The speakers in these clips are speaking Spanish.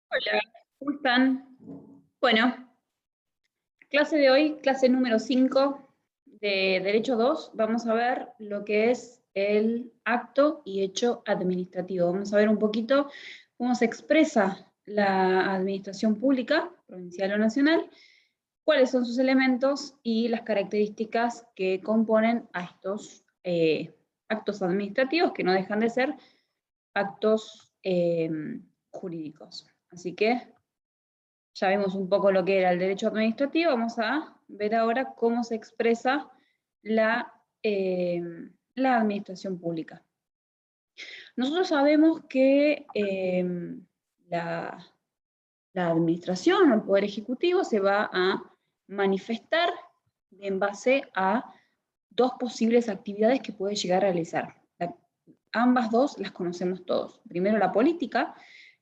Hola, ¿cómo están? Bueno, clase de hoy, clase número 5 de Derecho 2. Vamos a ver lo que es el acto y hecho administrativo. Vamos a ver un poquito cómo se expresa la administración pública, provincial o nacional, cuáles son sus elementos y las características que componen a estos actos administrativos, que no dejan de ser actos jurídicos. Así que ya vimos un poco lo que era el derecho administrativo, vamos a ver ahora cómo se expresa la, eh, la administración pública. Nosotros sabemos que la, la administración o el poder ejecutivo se va a manifestar en base a dos posibles actividades que puede llegar a realizar. Ambas dos las conocemos todos. Primero la política,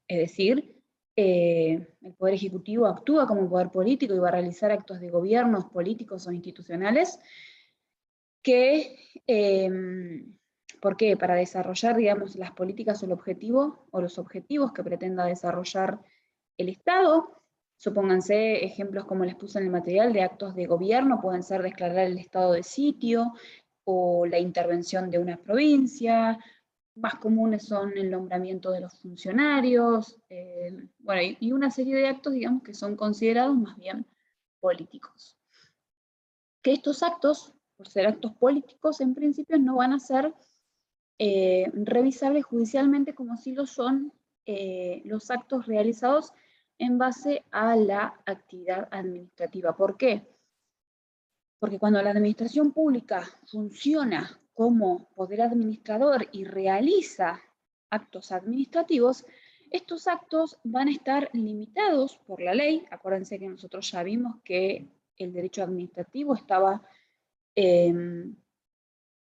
es decir, el Poder Ejecutivo actúa como poder político y va a realizar actos de gobiernos políticos o institucionales que, ¿por qué? Para desarrollar, digamos, las políticas o el objetivo o los objetivos que pretenda desarrollar el Estado. Supónganse ejemplos como les puse en el material de actos de gobierno, pueden ser declarar el estado de sitio o la intervención de una provincia. Más comunes son el nombramiento de los funcionarios, bueno, y una serie de actos, digamos, que son considerados más bien políticos. Que estos actos, por ser actos políticos, en principio no van a ser revisables judicialmente como si lo son los actos realizados en base a la actividad administrativa. ¿Por qué? Porque cuando la administración pública funciona como poder administrador y realiza actos administrativos, estos actos van a estar limitados por la ley. Acuérdense que nosotros ya vimos que el derecho administrativo estaba,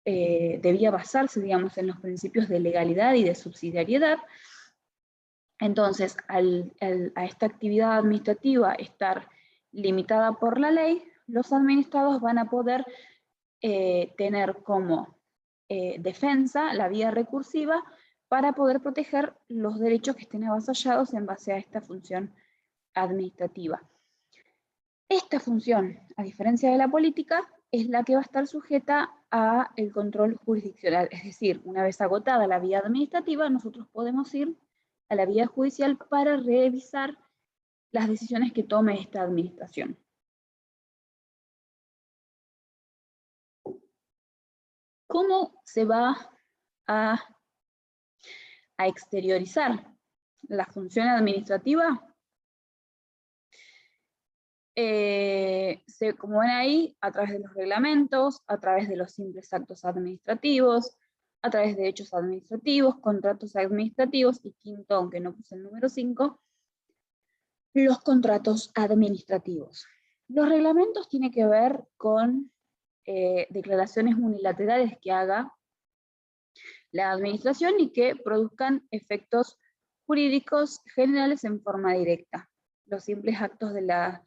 debía basarse, digamos, en los principios de legalidad y de subsidiariedad. Entonces, a esta actividad administrativa estar limitada por la ley, los administrados van a poder tener como defensa la vía recursiva para poder proteger los derechos que estén avasallados en base a esta función administrativa. Esta función, a diferencia de la política, es la que va a estar sujeta a el control jurisdiccional. Es decir, una vez agotada la vía administrativa, nosotros podemos ir a la vía judicial para revisar las decisiones que tome esta administración. ¿Cómo se va a exteriorizar la función administrativa? Como ven ahí, a través de los reglamentos, a través de los simples actos administrativos, a través de hechos administrativos, contratos administrativos, y quinto, aunque no puse el número 5, los contratos administrativos. Los reglamentos tienen que ver con declaraciones unilaterales que haga la administración y que produzcan efectos jurídicos generales en forma directa. Los simples actos de la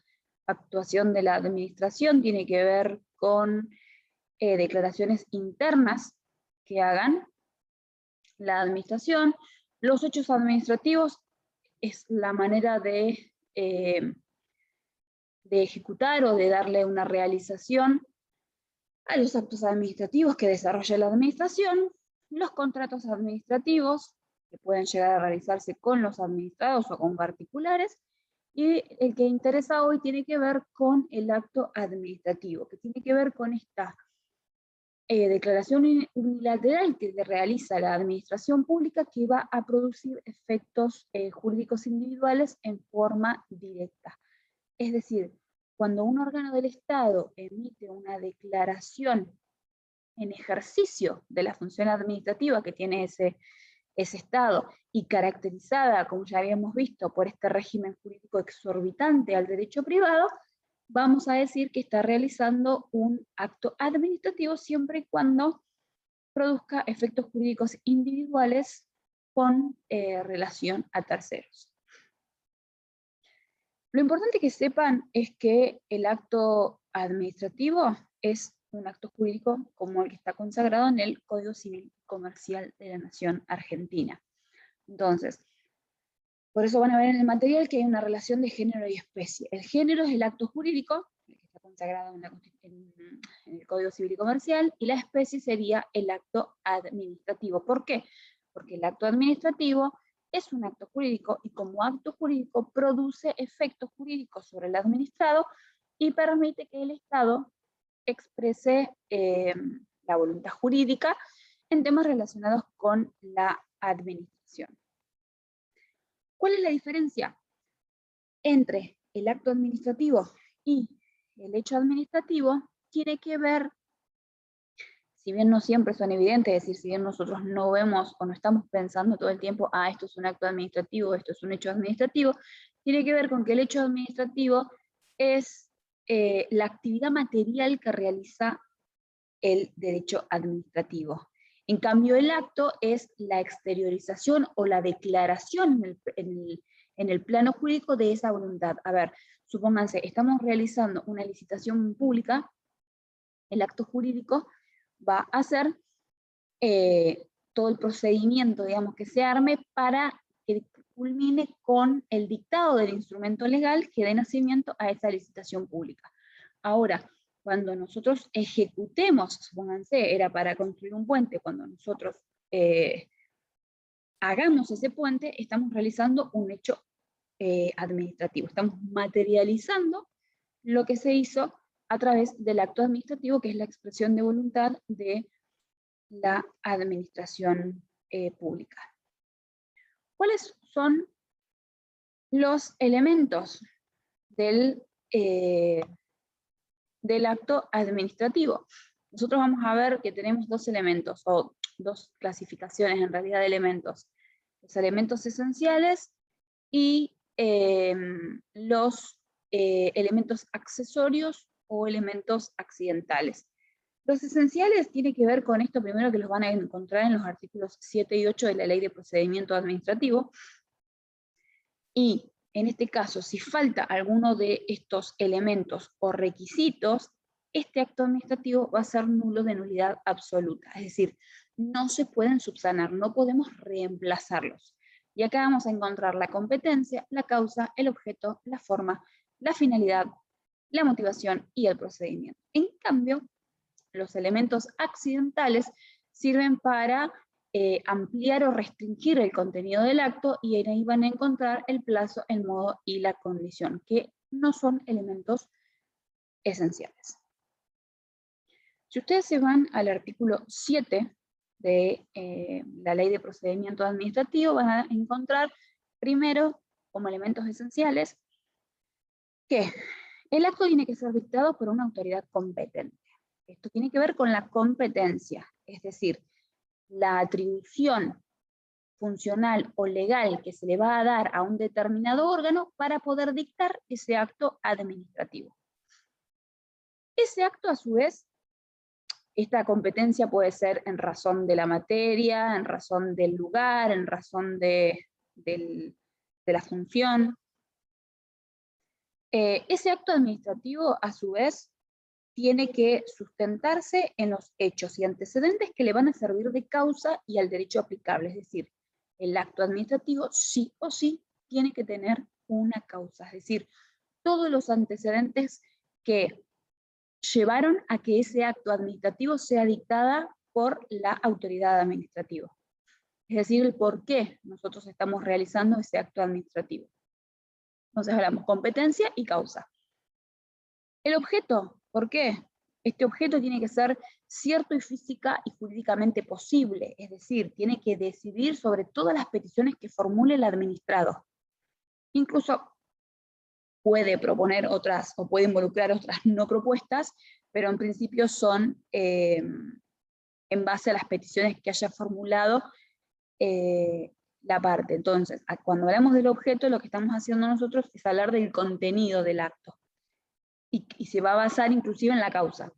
actuación de la administración tienen que ver con declaraciones internas que hagan la administración. Los hechos administrativos es la manera de ejecutar o de darle una realización a los actos administrativos que desarrolla la administración. Los contratos administrativos, que pueden llegar a realizarse con los administrados o con particulares, y el que interesa hoy tiene que ver con el acto administrativo, que tiene que ver con esta declaración unilateral que realiza la administración pública, que va a producir efectos jurídicos individuales en forma directa. Es decir, cuando un órgano del Estado emite una declaración en ejercicio de la función administrativa que tiene ese Estado, y caracterizada, como ya habíamos visto, por este régimen jurídico exorbitante al derecho privado, vamos a decir que está realizando un acto administrativo siempre y cuando produzca efectos jurídicos individuales con relación a terceros. Lo importante que sepan es que el acto administrativo es un acto jurídico como el que está consagrado en el Código Civil Comercial de la Nación Argentina. Entonces, Por eso van a ver en el material que hay una relación de género y especie. El género es el acto jurídico, el que está consagrado en el Código Civil y Comercial, y la especie sería el acto administrativo. ¿Por qué? Porque el acto administrativo es un acto jurídico y como acto jurídico produce efectos jurídicos sobre el administrado y permite que el Estado exprese la voluntad jurídica en temas relacionados con la administración. ¿Cuál es la diferencia entre el acto administrativo y el hecho administrativo? Tiene que ver, si bien no siempre son evidentes, es decir, si bien nosotros no vemos o no estamos pensando todo el tiempo, esto es un acto administrativo, esto es un hecho administrativo, tiene que ver con que el hecho administrativo es la actividad material que realiza el derecho administrativo. En cambio, el acto es la exteriorización o la declaración en el plano jurídico de esa voluntad. A ver, supónganse, estamos realizando una licitación pública, el acto jurídico va a ser todo el procedimiento, digamos, que se arme para que culmine con el dictado del instrumento legal que dé nacimiento a esa licitación pública. Ahora, cuando nosotros ejecutemos, supónganse, era para construir un puente, cuando nosotros hagamos ese puente, estamos realizando un hecho administrativo, estamos materializando lo que se hizo a través del acto administrativo, que es la expresión de voluntad de la administración pública. ¿Cuáles son los elementos del acto administrativo? Nosotros vamos a ver que tenemos dos elementos, o dos clasificaciones en realidad de elementos. Los elementos esenciales y los elementos accesorios o elementos accidentales. Los esenciales tienen que ver con esto primero, que los van a encontrar en los artículos 7 y 8 de la Ley de Procedimiento Administrativo. Y en este caso, si falta alguno de estos elementos o requisitos, este acto administrativo va a ser nulo de nulidad absoluta. Es decir, no se pueden subsanar, no podemos reemplazarlos. Y acá vamos a encontrar la competencia, la causa, el objeto, la forma, la finalidad, la motivación y el procedimiento. En cambio, los elementos accidentales sirven para ampliar o restringir el contenido del acto, y ahí van a encontrar el plazo, el modo y la condición, que no son elementos esenciales. Si ustedes se van al artículo 7 de la Ley de Procedimiento Administrativo, van a encontrar primero, como elementos esenciales, que el acto tiene que ser dictado por una autoridad competente. Esto tiene que ver con la competencia, es decir, la atribución funcional o legal que se le va a dar a un determinado órgano para poder dictar ese acto administrativo. Ese acto, a su vez, esta competencia puede ser en razón de la materia, en razón del lugar, en razón de la función. Ese acto administrativo, a su vez, tiene que sustentarse en los hechos y antecedentes que le van a servir de causa y al derecho aplicable. Es decir, el acto administrativo sí o sí tiene que tener una causa. Es decir, todos los antecedentes que llevaron a que ese acto administrativo sea dictada por la autoridad administrativa. Es decir, el por qué nosotros estamos realizando ese acto administrativo. Entonces hablamos competencia y causa. El objeto, ¿por qué? Este objeto tiene que ser cierto y física y jurídicamente posible, es decir, tiene que decidir sobre todas las peticiones que formule el administrado. Incluso puede proponer otras, o puede involucrar otras no propuestas, pero en principio son en base a las peticiones que haya formulado la parte. Entonces, cuando hablamos del objeto, lo que estamos haciendo nosotros es hablar del contenido del acto. Y se va a basar inclusive en la causa.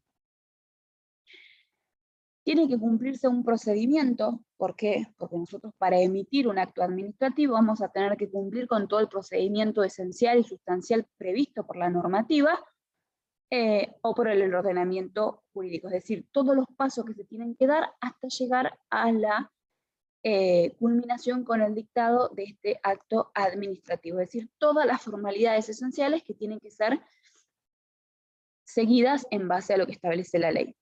Tiene que cumplirse un procedimiento. ¿Por qué? Porque nosotros para emitir un acto administrativo vamos a tener que cumplir con todo el procedimiento esencial y sustancial previsto por la normativa o por el ordenamiento jurídico. Es decir, todos los pasos que se tienen que dar hasta llegar a la culminación con el dictado de este acto administrativo, es decir, todas las formalidades esenciales que tienen que ser seguidas en base a lo que establece la ley.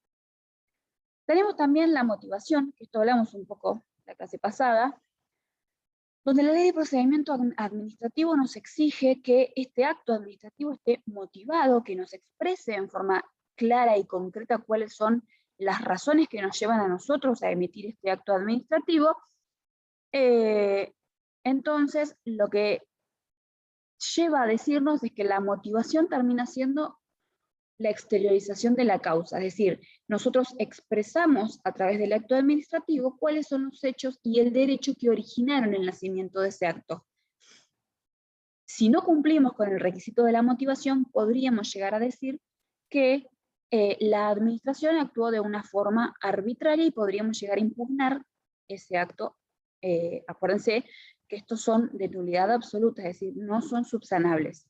Tenemos también la motivación, que esto hablamos un poco la clase pasada, donde la ley de procedimiento administrativo nos exige que este acto administrativo esté motivado, que nos exprese en forma clara y concreta cuáles son las razones que nos llevan a nosotros a emitir este acto administrativo. Entonces, lo que lleva a decirnos es que la motivación termina siendo la exteriorización de la causa, es decir, nosotros expresamos a través del acto administrativo cuáles son los hechos y el derecho que originaron el nacimiento de ese acto. Si no cumplimos con el requisito de la motivación, podríamos llegar a decir que la administración actuó de una forma arbitraria y podríamos llegar a impugnar ese acto. Acuérdense que estos son de nulidad absoluta, es decir, no son subsanables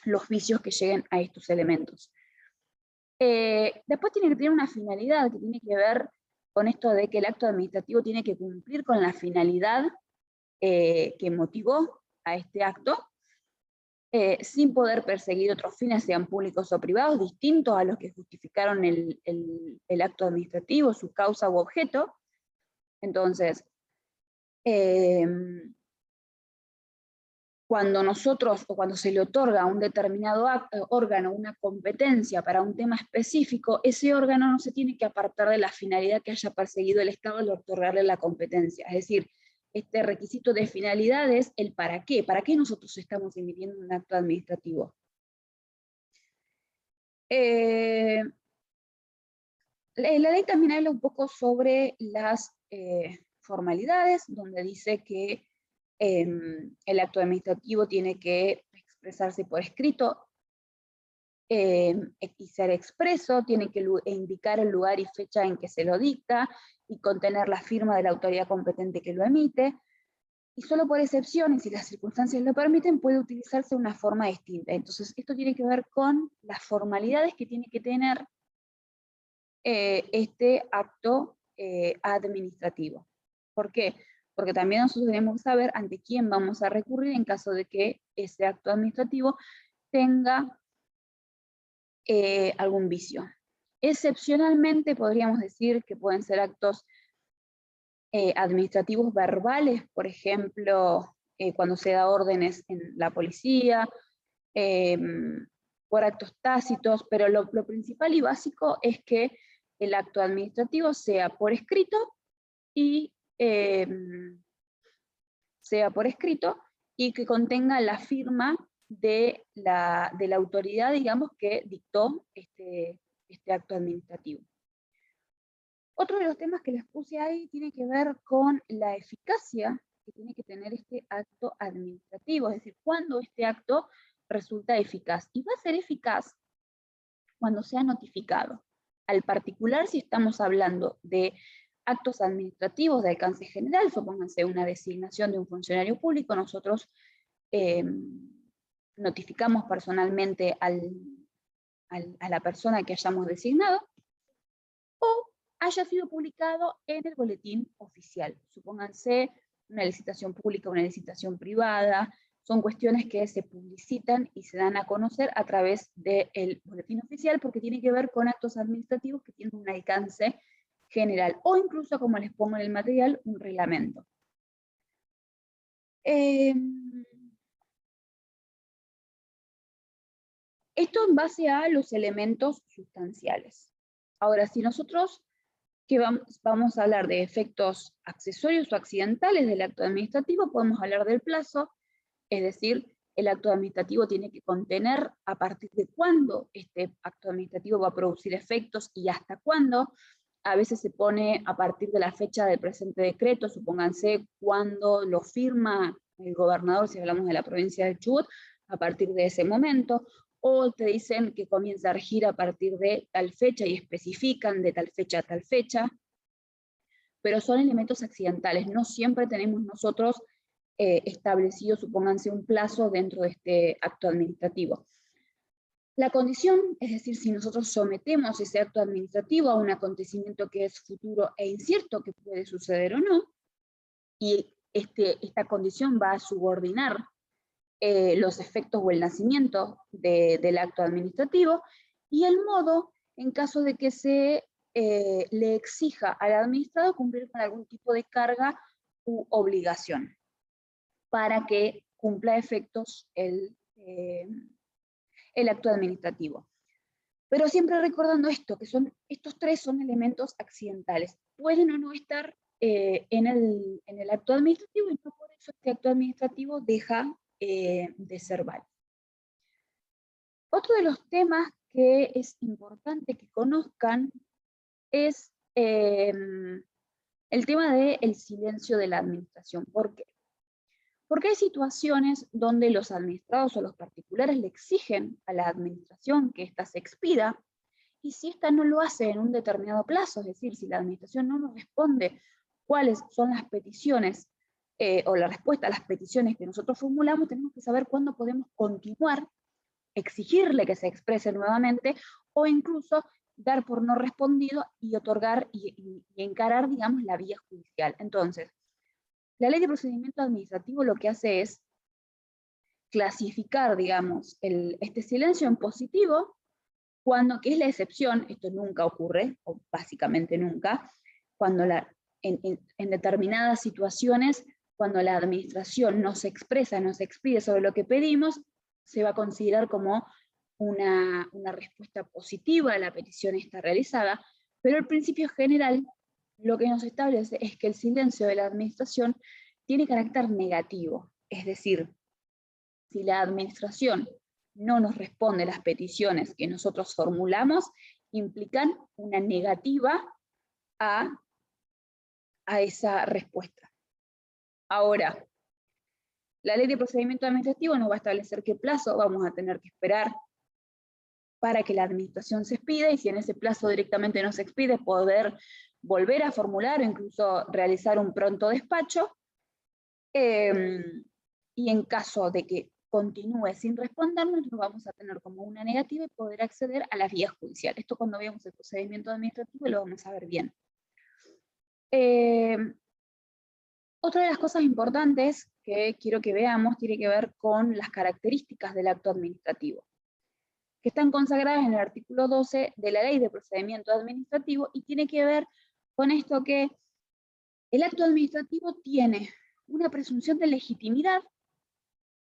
los vicios que lleguen a estos elementos. Después tiene que tener una finalidad que tiene que ver con esto de que el acto administrativo tiene que cumplir con la finalidad que motivó a este acto, sin poder perseguir otros fines, sean públicos o privados, distintos a los que justificaron el acto administrativo, su causa u objeto. Entonces, cuando nosotros, o cuando se le otorga a un determinado órgano una competencia para un tema específico, ese órgano no se tiene que apartar de la finalidad que haya perseguido el Estado al otorgarle la competencia. Es decir, este requisito de finalidad es el para qué nosotros estamos emitiendo un acto administrativo. La ley también habla un poco sobre las formalidades, donde dice que el acto administrativo tiene que expresarse por escrito y ser expreso, tiene que indicar el lugar y fecha en que se lo dicta y contener la firma de la autoridad competente que lo emite, y solo por excepción, y si las circunstancias lo permiten, puede utilizarse una forma distinta. Entonces, esto tiene que ver con las formalidades que tiene que tener este acto administrativo. ¿Por qué? Porque también nosotros tenemos que saber ante quién vamos a recurrir en caso de que ese acto administrativo tenga algún vicio. Excepcionalmente podríamos decir que pueden ser actos administrativos verbales, por ejemplo, cuando se da órdenes en la policía, por actos tácitos, pero lo principal y básico es que el acto administrativo sea por escrito y que contenga la firma de la autoridad, digamos, que dictó este acto administrativo. Otro de los temas que les puse ahí tiene que ver con la eficacia que tiene que tener este acto administrativo, es decir, cuándo este acto resulta eficaz. Y va a ser eficaz cuando sea notificado. Al particular, si estamos hablando de actos administrativos de alcance general, supónganse una designación de un funcionario público, nosotros notificamos personalmente a la persona que hayamos designado, o haya sido publicado en el boletín oficial. Supónganse una licitación pública, una licitación privada, son cuestiones que se publicitan y se dan a conocer a través del boletín oficial, porque tiene que ver con actos administrativos que tienen un alcance general, o incluso, como les pongo en el material, un reglamento. Esto en base a los elementos sustanciales. Ahora, si nosotros vamos a hablar de efectos accesorios o accidentales del acto administrativo, podemos hablar del plazo, es decir, el acto administrativo tiene que contener a partir de cuándo este acto administrativo va a producir efectos y hasta cuándo. A veces se pone a partir de la fecha del presente decreto, supónganse cuando lo firma el gobernador, si hablamos de la provincia del Chubut, a partir de ese momento, o te dicen que comienza a regir a partir de tal fecha y especifican de tal fecha a tal fecha, pero son elementos accidentales, no siempre tenemos nosotros establecido, supónganse, un plazo dentro de este acto administrativo. La condición, es decir, si nosotros sometemos ese acto administrativo a un acontecimiento que es futuro e incierto, que puede suceder o no, y esta condición va a subordinar los efectos o el nacimiento del acto administrativo, y el modo en caso de que se le exija al administrado cumplir con algún tipo de carga u obligación para que cumpla efectos el acto administrativo. Pero siempre recordando esto, que estos tres son elementos accidentales. Pueden o no estar en el acto administrativo, y no por eso este acto administrativo deja de ser válido. Otro de los temas que es importante que conozcan es el tema del silencio de la administración. ¿Por qué? Porque hay situaciones donde los administrados o los particulares le exigen a la administración que ésta se expida, y si ésta no lo hace en un determinado plazo, es decir, si la administración no nos responde cuáles son las peticiones o la respuesta a las peticiones que nosotros formulamos, tenemos que saber cuándo podemos continuar, exigirle que se exprese nuevamente, o incluso dar por no respondido y otorgar y encarar, digamos, la vía judicial. Entonces, la ley de procedimiento administrativo lo que hace es clasificar, digamos, este silencio en positivo, que es la excepción. Esto nunca ocurre, o básicamente nunca, cuando en determinadas situaciones, cuando la administración no se expresa, no se expide sobre lo que pedimos, se va a considerar como una respuesta positiva a la petición esta realizada, pero el principio general lo que nos establece es que el silencio de la administración tiene carácter negativo, es decir, si la administración no nos responde las peticiones que nosotros formulamos, implican una negativa a esa respuesta. Ahora, la ley de procedimiento administrativo nos va a establecer qué plazo vamos a tener que esperar para que la administración se expida, y si en ese plazo directamente no se expide, poder volver a formular o incluso realizar un pronto despacho, y en caso de que continúe sin respondernos, nos vamos a tener como una negativa y poder acceder a las vías judiciales. Esto cuando veamos el procedimiento administrativo lo vamos a ver bien. Otra de las cosas importantes que quiero que veamos tiene que ver con las características del acto administrativo, que están consagradas en el artículo 12 de la Ley de Procedimiento Administrativo, y tiene que ver con esto que el acto administrativo tiene una presunción de legitimidad,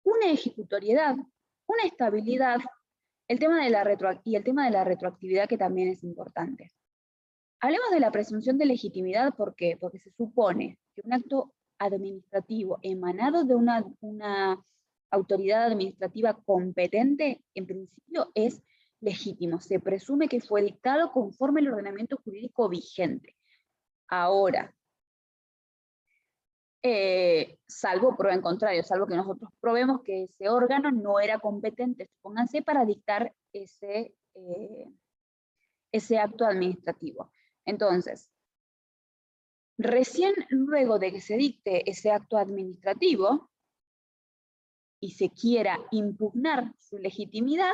una ejecutoriedad, una estabilidad, el tema de y el tema de la retroactividad, que también es importante. Hablemos de la presunción de legitimidad, ¿por qué? Porque se supone que un acto administrativo emanado de una autoridad administrativa competente, en principio es legítimo, se presume que fue dictado conforme al ordenamiento jurídico vigente. Ahora, salvo prueba en contrario, salvo que nosotros probemos que ese órgano no era competente, supónganse, para dictar ese acto administrativo. Entonces, recién luego de que se dicte ese acto administrativo y se quiera impugnar su legitimidad,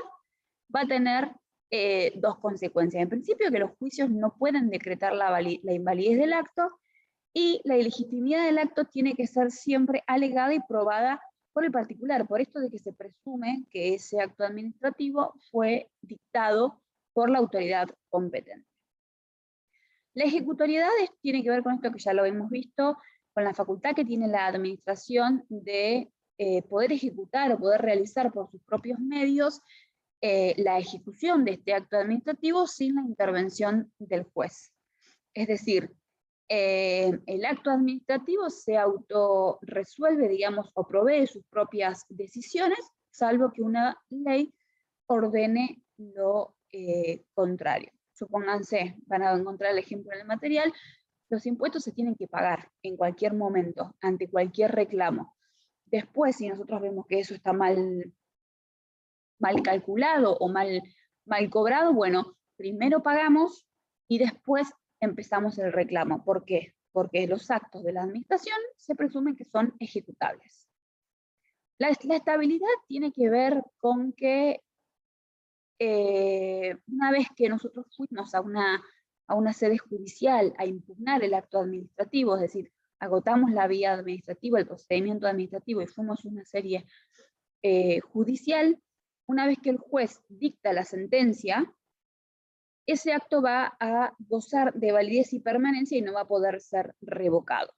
va a tener dos consecuencias. En principio, que los juicios no pueden decretar la invalidez del acto, y la ilegitimidad del acto tiene que ser siempre alegada y probada por el particular, por esto de que se presume que ese acto administrativo fue dictado por la autoridad competente. La ejecutoriedad tiene que ver con esto que ya lo hemos visto, con la facultad que tiene la administración de poder ejecutar o poder realizar por sus propios medios la ejecución de este acto administrativo sin la intervención del juez. Es decir, el acto administrativo se autorresuelve, digamos, o provee sus propias decisiones, salvo que una ley ordene lo contrario. Supónganse, van a encontrar el ejemplo en el material, los impuestos se tienen que pagar en cualquier momento, ante cualquier reclamo. Después, si nosotros vemos que eso está mal calculado o mal cobrado, bueno, primero pagamos y después empezamos el reclamo. ¿Por qué? Porque los actos de la administración se presumen que son ejecutables. La estabilidad tiene que ver con que una vez que nosotros fuimos a una sede judicial a impugnar el acto administrativo, es decir, agotamos la vía administrativa, el procedimiento administrativo y fuimos una serie judicial, una vez que el juez dicta la sentencia, ese acto va a gozar de validez y permanencia y no va a poder ser revocado.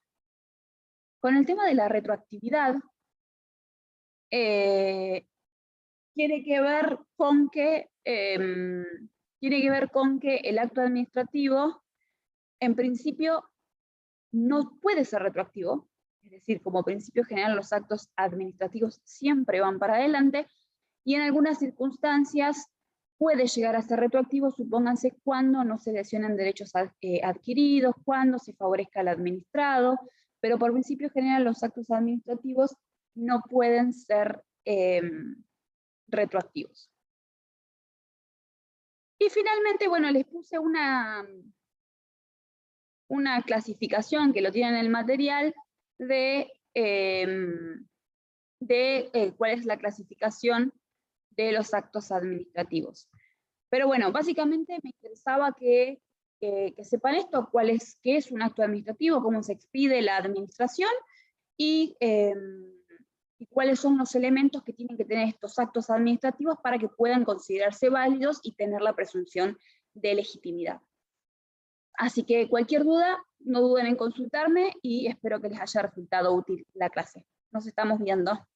Con el tema de la retroactividad, tiene que ver con que el acto administrativo, en principio, no puede ser retroactivo, es decir, como principio general los actos administrativos siempre van para adelante, y en algunas circunstancias puede llegar a ser retroactivo, supónganse cuando no se lesionan derechos adquiridos, cuando se favorezca al administrado, pero por principio general los actos administrativos no pueden ser retroactivos. Y finalmente, bueno, les puse una clasificación que lo tienen en el material de cuál es la clasificación de los actos administrativos. Pero bueno, básicamente me interesaba que sepan esto, qué es un acto administrativo, cómo se expide la administración y cuáles son los elementos que tienen que tener estos actos administrativos para que puedan considerarse válidos y tener la presunción de legitimidad. Así que cualquier duda, no duden en consultarme y espero que les haya resultado útil la clase. Nos estamos viendo.